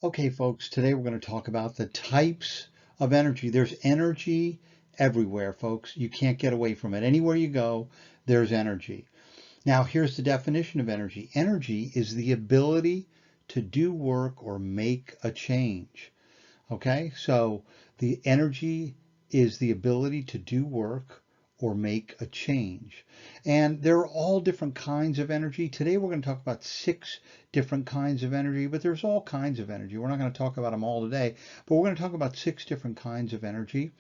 Okay, folks, today we're going to talk about the types of energy. There's energy everywhere, folks. You can't get away from it. Anywhere you go, there's energy. Now, here's the definition of energy. Energy is the ability to do work or make a change. Okay, so the energy is the ability to do work or make a change. And there are all different kinds of energy. Today we're going to talk about 6 different kinds of energy, but there's all kinds of energy. We're not going to talk about them all today, but we're going to talk about 6 different kinds of energy.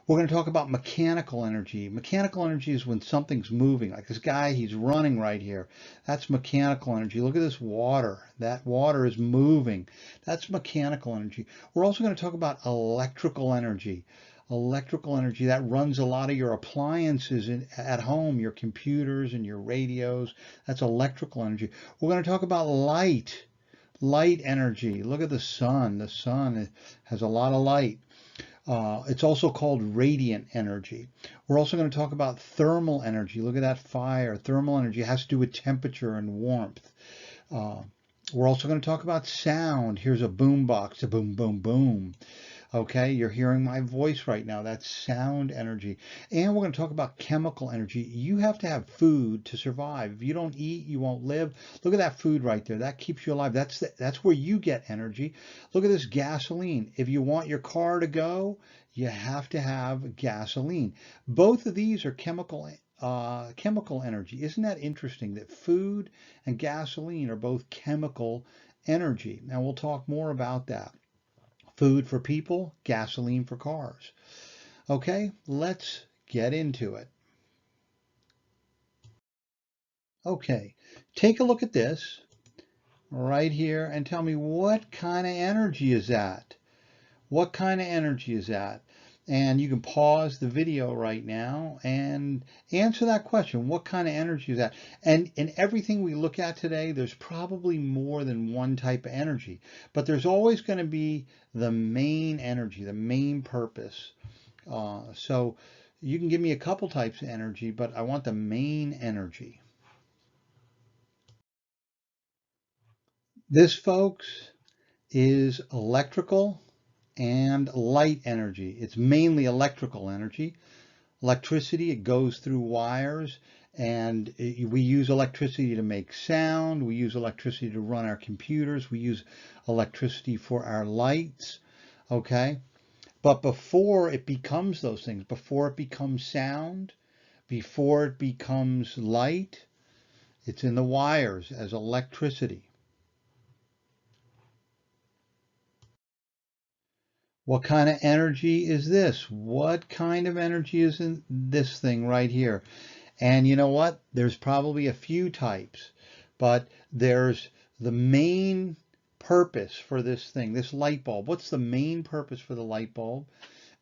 We're going to talk about mechanical energy. Mechanical energy is when something's moving, like this guy, he's running right here. That's mechanical energy. Look at this water. That water is moving. That's mechanical energy. We're also going to talk about electrical energy. Electrical energy that runs a lot of your appliances at home, your computers and your radios. That's electrical energy. We're going to talk about light. Light energy. Look at the sun. The sun has a lot of light. It's also called radiant energy. We're also going to talk about thermal energy. Look at that fire. Thermal energy has to do with temperature and warmth. Uh, we're also going to talk about sound. Here's a boom box, a boom, boom, boom. Okay, you're hearing my voice right now. That's sound energy. And we're going to talk about chemical energy. You have to have food to survive. If you don't eat, you won't live. Look at that food right there. That keeps you alive. That's where you get energy. Look at this gasoline. If you want your car to go, you have to have gasoline. Both of these are chemical energy. Isn't that interesting that food and gasoline are both chemical energy? Now we'll talk more about that. Food for people, gasoline for cars. Okay, let's get into it. Okay, take a look at this right here and tell me what kind of energy is that? What kind of energy is that? And you can pause the video right now and answer that question. What kind of energy is that? And in everything we look at today, there's probably more than one type of energy, but there's always going to be the main energy, the main purpose. So you can give me a couple types of energy, but I want the main energy. This, folks, is electrical and light energy. It's mainly electrical energy. Electricity, it goes through wires, and we use electricity to make sound. We use electricity to run our computers. We use electricity for our lights. Okay. But before it becomes those things, before it becomes sound, before it becomes light, it's in the wires as electricity. What kind of energy is this? What kind of energy is in this thing right here? And you know what? There's probably a few types, but there's the main purpose for this thing, this light bulb. What's the main purpose for the light bulb?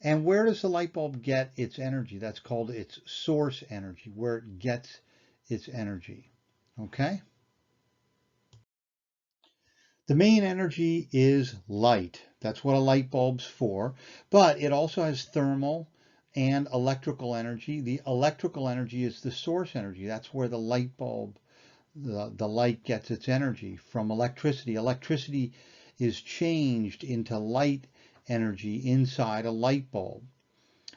And where does the light bulb get its energy? That's called its source energy, where it gets its energy. Okay? The main energy is light. That's what a light bulb's for. But it also has thermal and electrical energy. The electrical energy is the source energy. That's where the light bulb, the light gets its energy from electricity. Electricity is changed into light energy inside a light bulb.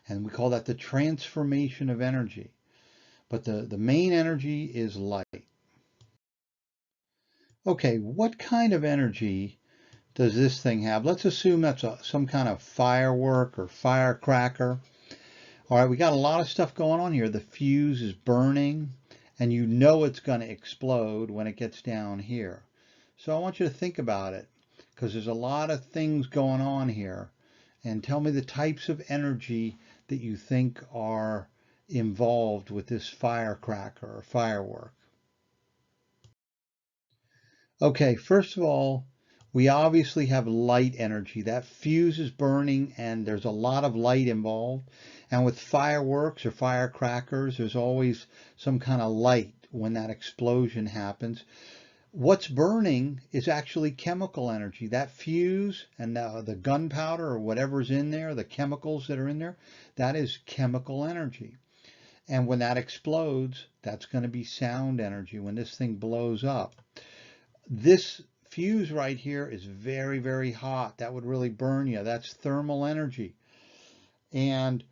And we call that the transformation of energy. But the main energy is light. Okay, what kind of energy does this thing have? Let's assume that's some kind of firework or firecracker. All right, we got a lot of stuff going on here. The fuse is burning, and you know it's going to explode when it gets down here. So I want you to think about it, because there's a lot of things going on here. And tell me the types of energy that you think are involved with this firecracker or firework. Okay, first of all, we obviously have light energy. That fuse is burning and there's a lot of light involved. And with fireworks or firecrackers, there's always some kind of light when that explosion happens. What's burning is actually chemical energy. That fuse and the gunpowder or whatever's in there, the chemicals that are in there, that is chemical energy. And when that explodes, that's going to be sound energy when this thing blows up. This fuse right here is very, very hot. That would really burn you. That's thermal energy. And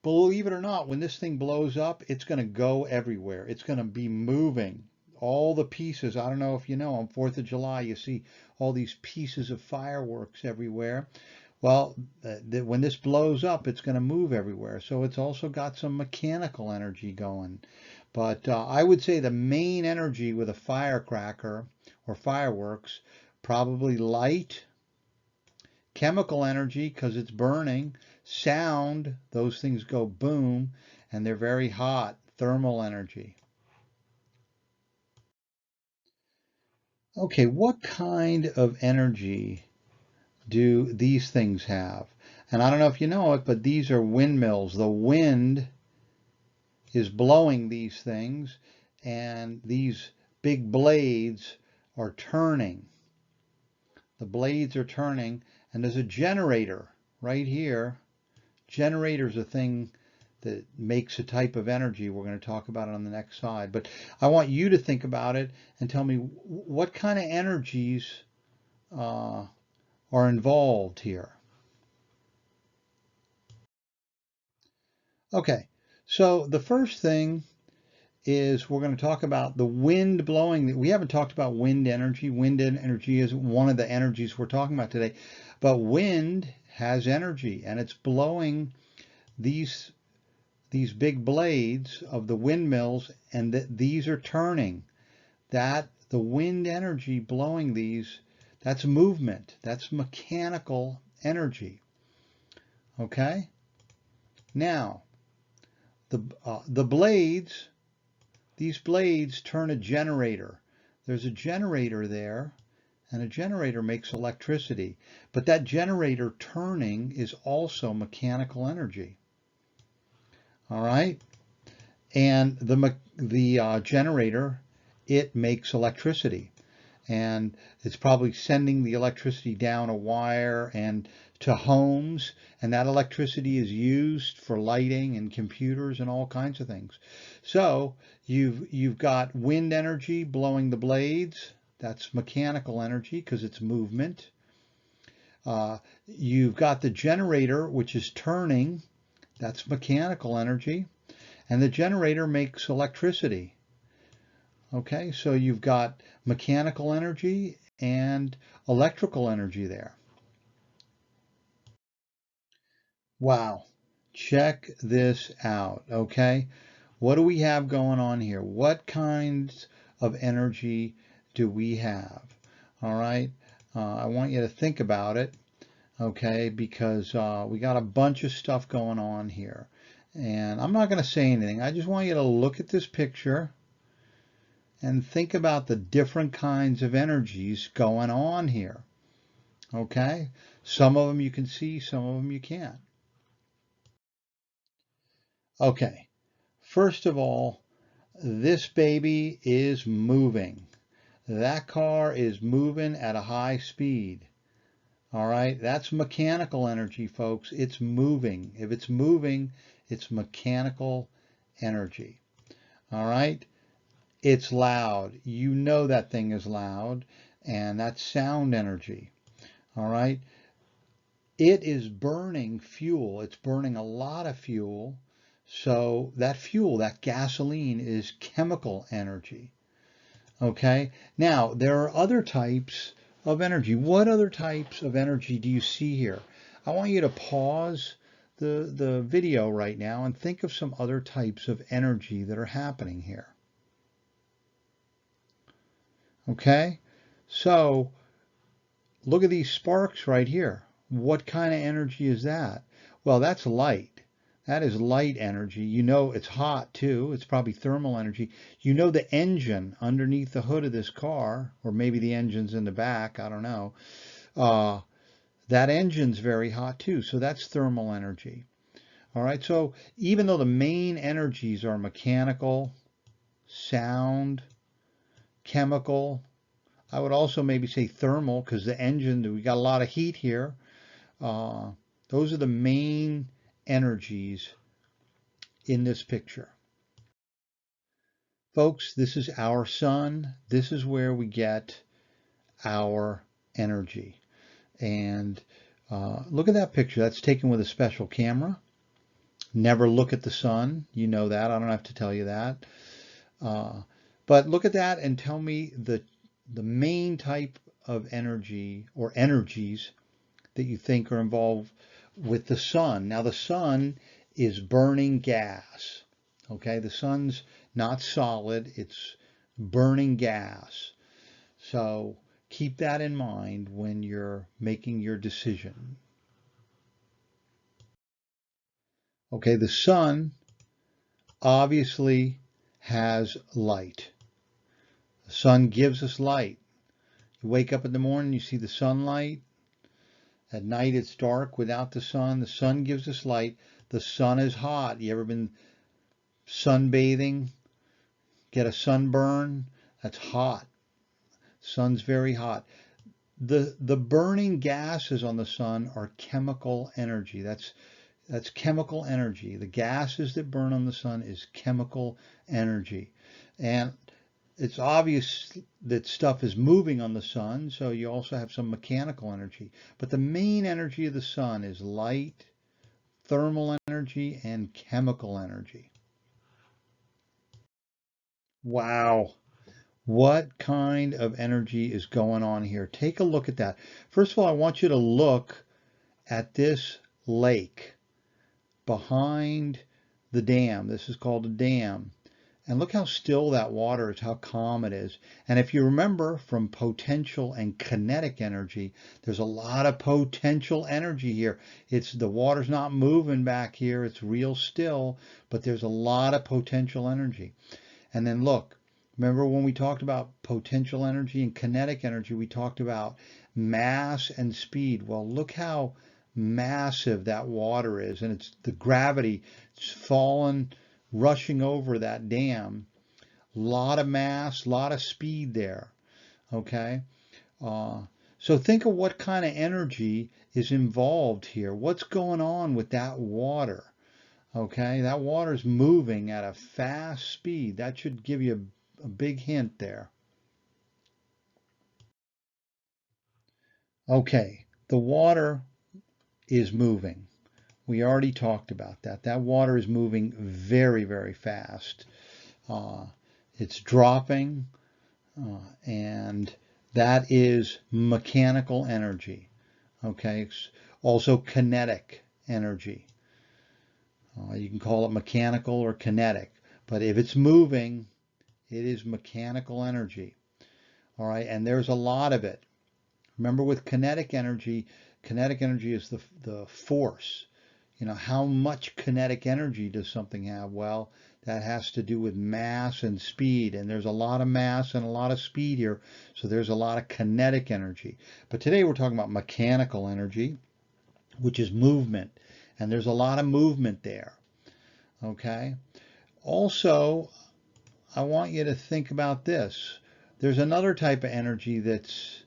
believe it or not, when this thing blows up, it's going to go everywhere. It's going to be moving. All the pieces, I don't know if you know, on 4th of July, you see all these pieces of fireworks everywhere. Well, when this blows up, it's going to move everywhere. So it's also got some mechanical energy going. But I would say the main energy with a firecracker or fireworks, probably light, chemical energy because it's burning, sound, those things go boom, and they're very hot, thermal energy. Okay, what kind of energy do these things have? And I don't know if you know it, but these are windmills. The wind is blowing these things, and these big blades are turning. The blades are turning, and there's a generator right here. Generator's a thing that makes a type of energy. We're going to talk about it on the next slide. But I want you to think about it and tell me what kind of energies are involved here. Okay, so the first thing is we're going to talk about the wind blowing. We haven't talked about wind energy. Wind energy is one of the energies we're talking about today. But wind has energy, and it's blowing these big blades of the windmills, and these are turning. That the wind energy blowing these, that's movement. That's mechanical energy. Okay? Now, the blades, these blades turn a generator. There's a generator there, and a generator makes electricity. But that generator turning is also mechanical energy. All right? And the generator, it makes electricity. And it's probably sending the electricity down a wire and to homes, and that electricity is used for lighting and computers and all kinds of things. So you've got wind energy blowing the blades. That's mechanical energy because it's movement. You've got the generator, which is turning. That's mechanical energy. And the generator makes electricity. Okay, so you've got mechanical energy and electrical energy there. Wow, check this out, okay? What do we have going on here? What kinds of energy do we have? All right, I want you to think about it, okay, because we got a bunch of stuff going on here. And I'm not going to say anything. I just want you to look at this picture and think about the different kinds of energies going on here. Okay? Some of them you can see, some of them you can't. Okay. First of all, this baby is moving. That car is moving at a high speed. All right? That's mechanical energy, folks. It's moving. If it's moving, it's mechanical energy. All right? It's loud. You know that thing is loud, and that's sound energy. All right. It is burning fuel. It's burning a lot of fuel. So that fuel, that gasoline, is chemical energy. Okay. Now, there are other types of energy. What other types of energy do you see here? I want you to pause the video right now and think of some other types of energy that are happening here. Okay, so look at these sparks right here. What kind of energy is that? Well, that's light. That is light energy. You know it's hot too. It's probably thermal energy. You know the engine underneath the hood of this car, or maybe the engine's in the back, I don't know. That engine's very hot too, so that's thermal energy. All right, so even though the main energies are mechanical, sound, chemical, I would also maybe say thermal because the engine, we got a lot of heat here. Those are the main energies in this picture. Folks, this is our sun. This is where we get our energy. And look at that picture. That's taken with a special camera. Never look at the sun. You know that. I don't have to tell you that. But look at that and tell me the main type of energy or energies that you think are involved with the sun. Now, the sun is burning gas. Okay, the sun's not solid, it's burning gas. So keep that in mind when you're making your decision. Okay, the sun obviously has light. The sun gives us light. You wake up in the morning, you see the sunlight. At night, it's dark without the sun. The sun gives us light. The sun is hot. You ever been sunbathing? Get a sunburn? That's hot. Sun's very hot. The burning gases on the sun are chemical energy. That's chemical energy. The gases that burn on the sun is chemical energy. And it's obvious that stuff is moving on the sun, so you also have some mechanical energy. But the main energy of the sun is light, thermal energy, and chemical energy. Wow. What kind of energy is going on here? Take a look at that. First of all, I want you to look at this lake behind the dam. This is called a dam. And look how still that water is, how calm it is. And if you remember from potential and kinetic energy, there's a lot of potential energy here. The water's not moving back here. It's real still, but there's a lot of potential energy. And then look, remember when we talked about potential energy and kinetic energy, we talked about mass and speed. Well, look how massive that water is, and it's the gravity. It's fallen, rushing over that dam. A lot of mass, a lot of speed there. Okay, so think of what kind of energy is involved here. What's going on with that water? Okay, that water is moving at a fast speed. That should give you a big hint there. Okay, the water is moving. We already talked about that. That water is moving very, very fast. It's dropping, and that is mechanical energy. Okay, it's also kinetic energy. You can call it mechanical or kinetic, but if it's moving, it is mechanical energy. All right, and there's a lot of it. Remember with kinetic energy is the force. You know, how much kinetic energy does something have? Well, that has to do with mass and speed, and there's a lot of mass and a lot of speed here, so there's a lot of kinetic energy. But today we're talking about mechanical energy, which is movement, and there's a lot of movement there. Okay? Also, I want you to think about this. There's another type of energy that's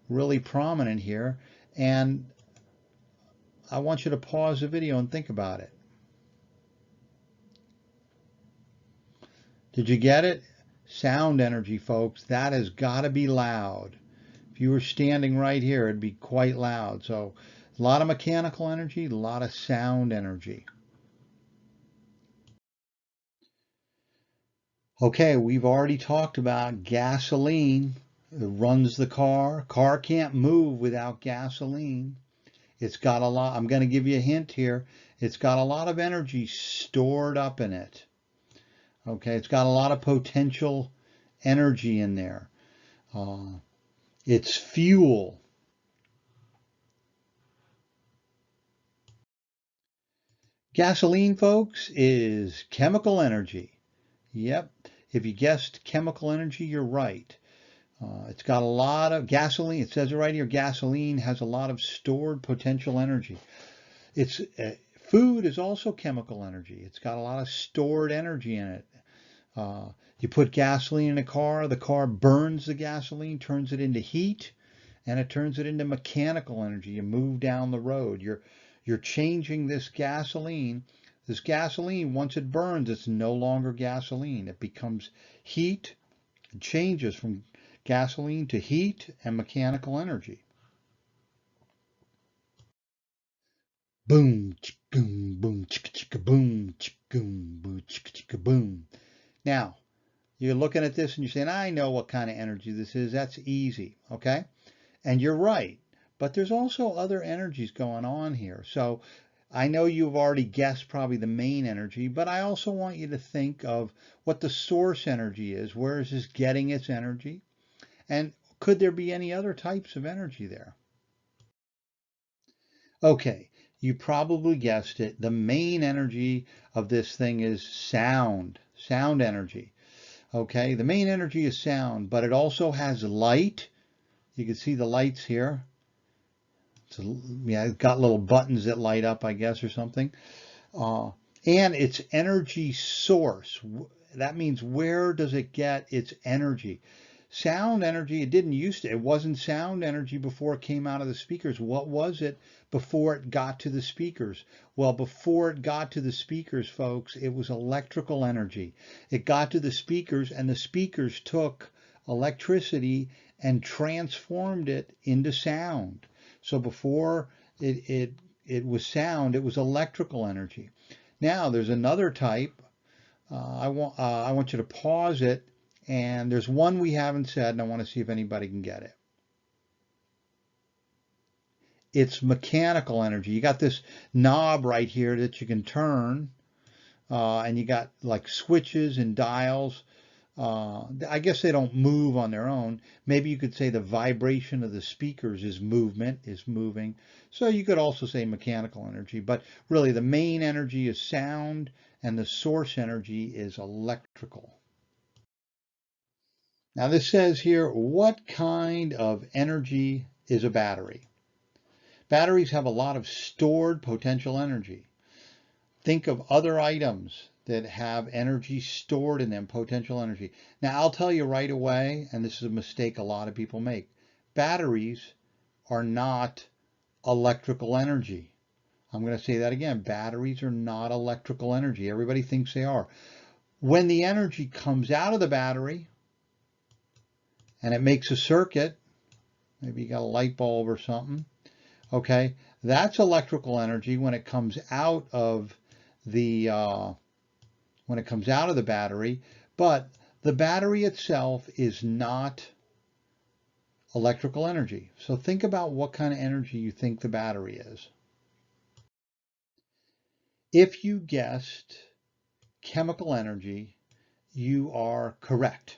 really prominent here, and I want you to pause the video and think about it. Did you get it? Sound energy, folks. That has got to be loud. If you were standing right here, it'd be quite loud. So a lot of mechanical energy, a lot of sound energy. Okay, we've already talked about gasoline. It runs the car. Car can't move without gasoline. It's got a lot, I'm going to give you a hint here. It's got a lot of energy stored up in it. Okay, it's got a lot of potential energy in there. It's fuel. Gasoline, folks, is chemical energy. Yep, if you guessed chemical energy, you're right. It's got a lot of gasoline. It says it right here. Gasoline has a lot of stored potential energy. It's food is also chemical energy. It's got a lot of stored energy in it. You put gasoline in a car, the car burns the gasoline, turns it into heat, and it turns it into mechanical energy. You move down the road. You're changing this gasoline. This gasoline, once it burns, it's no longer gasoline. It becomes heat. It changes from gasoline to heat and mechanical energy. Boom, boom, boom, chicka chicka boom, boom, boom, chicka chicka boom. Now, you're looking at this and you're saying, I know what kind of energy this is. That's easy, okay? And you're right. But there's also other energies going on here. So I know you've already guessed probably the main energy, but I also want you to think of what the source energy is. Where is this getting its energy? And could there be any other types of energy there? Okay, you probably guessed it. The main energy of this thing is sound energy. Okay, the main energy is sound, but it also has light. You can see the lights here. Yeah, it's got little buttons that light up, I guess, or something. And its energy source. That means where does it get its energy? Sound energy, it wasn't sound energy before it came out of the speakers. What was it before it got to the speakers? Well, before it got to the speakers, folks, it was electrical energy. It got to the speakers, and the speakers took electricity and transformed it into sound. So before it was sound, it was electrical energy. Now there's another type. I want you to pause it, and there's one we haven't said, and I want to see if anybody can get it. It's mechanical energy. You got this knob right here that you can turn, and you got like switches and dials. I guess they don't move on their own. Maybe you could say the vibration of the speakers is moving. So you could also say mechanical energy, but really the main energy is sound and the source energy is electrical. Now this says here, what kind of energy is a battery? Batteries have a lot of stored potential energy. Think of other items that have energy stored in them, potential energy. Now, I'll tell you right away, and this is a mistake a lot of people make, batteries are not electrical energy. I'm going to say that again. Batteries are not electrical energy. Everybody thinks they are. When the energy comes out of the battery and it makes a circuit, maybe you got a light bulb or something, okay, that's electrical energy when it comes out of the battery, but the battery itself is not electrical energy. So think about what kind of energy you think the battery is. If you guessed chemical energy, you are correct.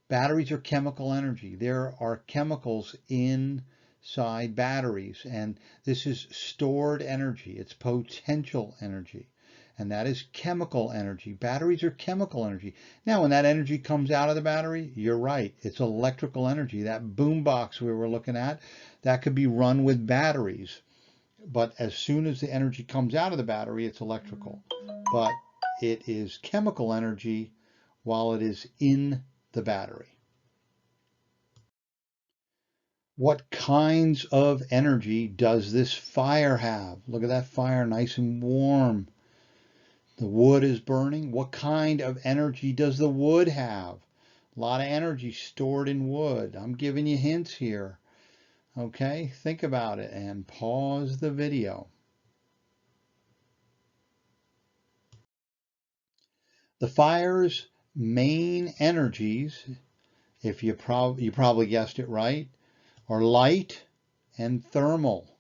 Batteries are chemical energy. There are chemicals inside batteries, and this is stored energy. It's potential energy. And that is chemical energy. Batteries are chemical energy. Now, when that energy comes out of the battery, you're right. It's electrical energy. That boom box we were looking at, that could be run with batteries. But as soon as the energy comes out of the battery, it's electrical. But it is chemical energy while it is in the battery. What kinds of energy does this fire have? Look at that fire, nice and warm. The wood is burning. What kind of energy does the wood have? A lot of energy stored in wood. I'm giving you hints here. Okay, think about it and pause the video. The fire's main energies, if you probably guessed it right, are light and thermal.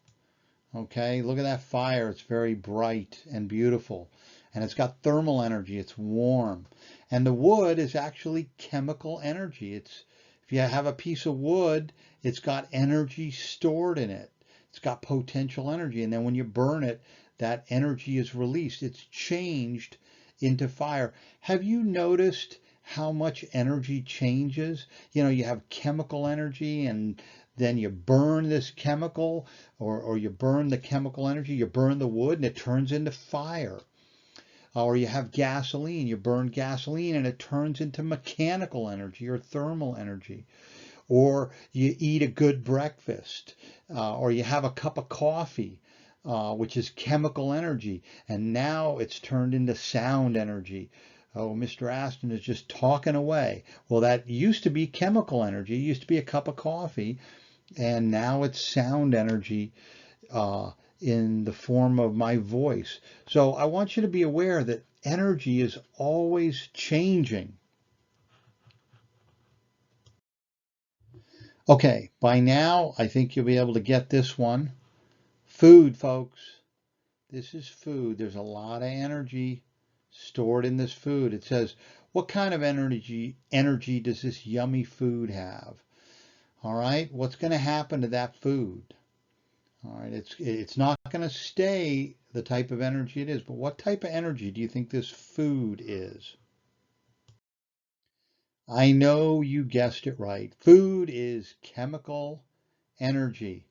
Okay, look at that fire. It's very bright and beautiful. And it's got thermal energy. It's warm. And the wood is actually chemical energy. If you have a piece of wood, it's got energy stored in it. It's got potential energy. And then when you burn it, that energy is released. It's changed into fire. Have you noticed how much energy changes? You know, you have chemical energy, and then you burn this chemical, or you burn the chemical energy, you burn the wood and it turns into fire. Or you have gasoline, you burn gasoline and it turns into mechanical energy or thermal energy. Or you eat a good breakfast, or you have a cup of coffee, which is chemical energy, and now it's turned into sound energy. Oh, Mr. Aston is just talking away. Well, that used to be chemical energy, it used to be a cup of coffee, and now it's sound energy uh, in the form of my voice. So I want you to be aware that energy is always changing. Okay, by now I think you'll be able to get this one. Food, folks. This is food. There's a lot of energy stored in this food. It says, what kind of energy does this yummy food have? All right, what's going to happen to that food? All right, it's not going to stay the type of energy it is, but what type of energy do you think this food is? I know you guessed it right. Food is chemical energy.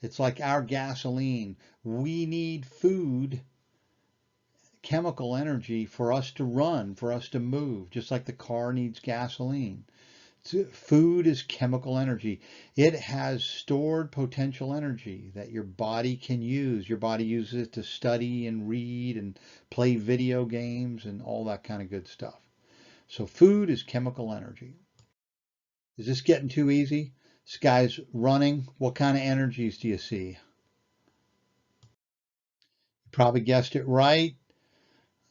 It's like our gasoline. We need food, chemical energy for us to run, for us to move, just like the car needs gasoline. Food is chemical energy. It has stored potential energy that your body can use. Your body uses it to study and read and play video games and all that kind of good stuff. So food is chemical energy. Is this getting too easy? This guy's running. What kind of energies do you see? Probably guessed it right.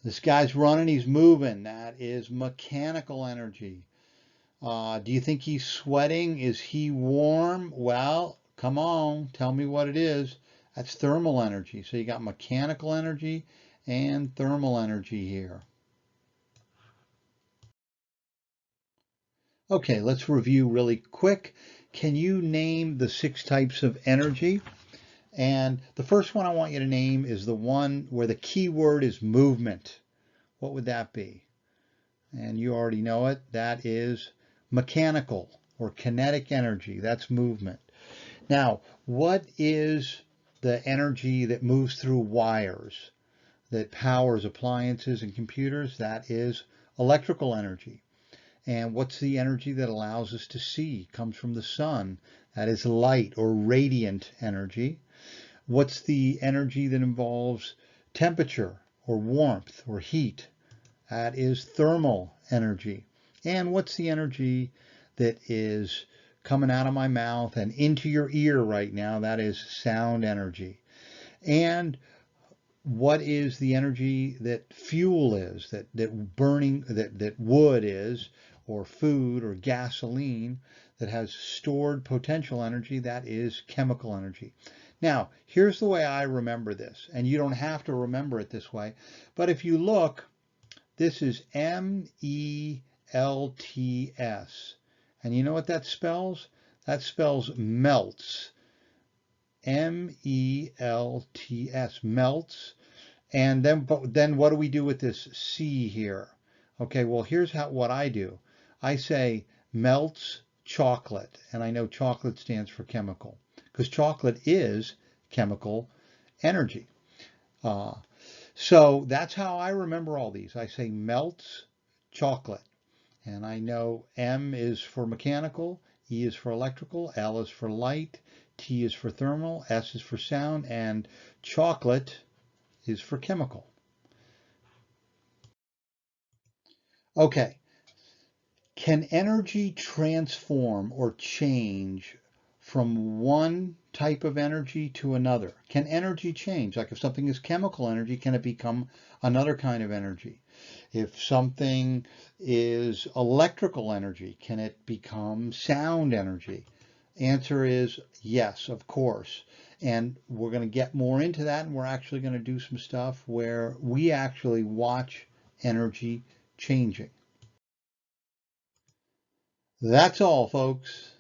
This guy's running, he's moving. That is mechanical energy. Do you think he's sweating? Is he warm? Well, come on, tell me what it is. That's thermal energy. So you got mechanical energy and thermal energy here. Okay, let's review really quick. Can you name the 6 types of energy? And the first one I want you to name is the one where the key word is movement. What would that be? And you already know it. That is mechanical or kinetic energy. That's movement. Now, what is the energy that moves through wires, that powers appliances and computers? That is electrical energy. And what's the energy that allows us to see? Comes from the sun. That is light or radiant energy. What's the energy that involves temperature or warmth or heat? That is thermal energy. And what's the energy that is coming out of my mouth and into your ear right now? That is sound energy. And what is the energy that fuel is, that burning, that wood is, or food or gasoline that has stored potential energy? That is chemical energy. Now, here's the way I remember this, and you don't have to remember it this way, but if you look, this is MELTS. And you know what that spells? That spells melts. MELTS, melts. And then what do we do with this C here? Okay, well, here's what I do. I say melts chocolate. And I know chocolate stands for chemical, because chocolate is chemical energy. So that's how I remember all these. I say melts chocolate. And I know M is for mechanical, E is for electrical, L is for light, T is for thermal, S is for sound, and chocolate is for chemical. Okay. Can energy transform or change from one type of energy to another? Can energy change? Like if something is chemical energy, can it become another kind of energy? If something is electrical energy, can it become sound energy? Answer is yes, of course. And we're going to get more into that, and we're actually going to do some stuff where we actually watch energy changing. That's all, folks.